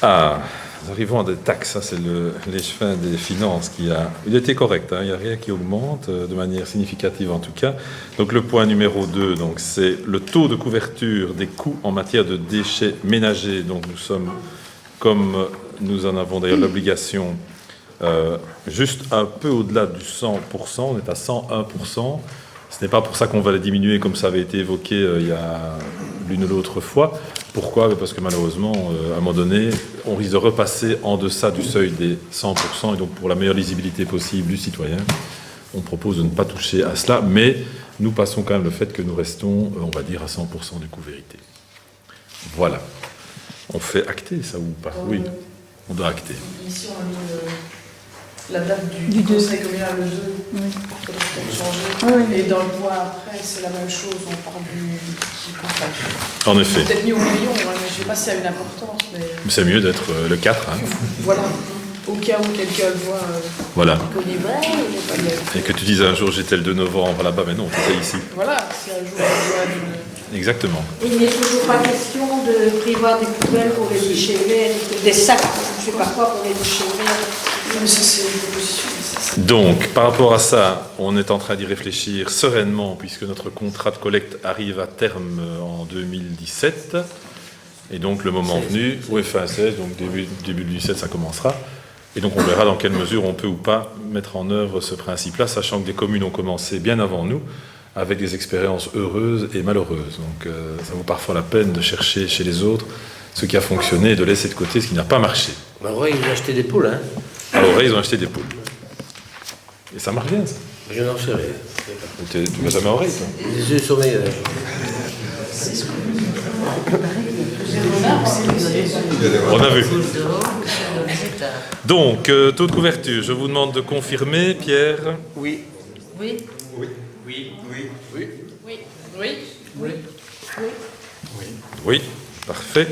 Ah, nous arrivons à des taxes, ça c'est l'échevin des finances qui a... Il était correct, hein, il n'y a rien qui augmente de manière significative en tout cas. Donc le point numéro 2, donc, c'est le taux de couverture des coûts en matière de déchets ménagers. Donc nous sommes, comme nous en avons d'ailleurs l'obligation, juste un peu au-delà du 100%, on est à 101%. Ce n'est pas pour ça qu'on va les diminuer comme ça avait été évoqué il y a l'une ou l'autre fois. Pourquoi ? Parce que malheureusement, à un moment donné, on risque de repasser en deçà du seuil des 100%. Et donc, pour la meilleure lisibilité possible du citoyen, on propose de ne pas toucher à cela. Mais nous passons quand même le fait que nous restons, on va dire, à 100% du coût vérité. Voilà. On fait acter ça ou pas ? Oui, on doit acter. Ici, on a mis la date du conseil communal le 2. Oui. Il faudrait peut-être changer. Oui. Et dans le point après, c'est la même chose. On parle du contrat. En effet. Peut-être mis au million, mais je ne sais pas si ça a une importance. Mais C'est mieux d'être le 4. Hein. voilà. Au cas où quelqu'un le voit. Voilà. Qu'on dit, ouais, il n'est pas bien. Et que tu dises un jour j'étais le 2 novembre là-bas, mais non, tu étais ici. Voilà, si un jour on voit une. Exactement. Il n'est toujours pas question de prévoir des poubelles pour les déchets verts, des sacs, je ne sais pas quoi, pour les déchets verts. Mais ça, c'est une proposition. Donc, par rapport à ça, on est en train d'y réfléchir sereinement, puisque notre contrat de collecte arrive à terme en 2017. Et donc, le moment venu, oui, fin 16, donc début 2017, ça commencera. Et donc, on verra dans quelle mesure on peut ou pas mettre en œuvre ce principe-là, sachant que des communes ont commencé bien avant nous, avec des expériences heureuses et malheureuses. Donc, ça vaut parfois la peine de chercher chez les autres ce qui a fonctionné et de laisser de côté ce qui n'a pas marché. Ben ouais, ils ont acheté des poules, hein. Alors, ils ont acheté des poules. Et ça marche bien, ça. Je n'en sais rien. Tu vas jamais à Oreille, toi. Les yeux sont meilleurs. On a vu. Donc, taux de couverture, je vous demande de confirmer, Pierre. Oui. Oui. Oui. Oui. Oui. Oui. Oui. Oui. Oui, parfait.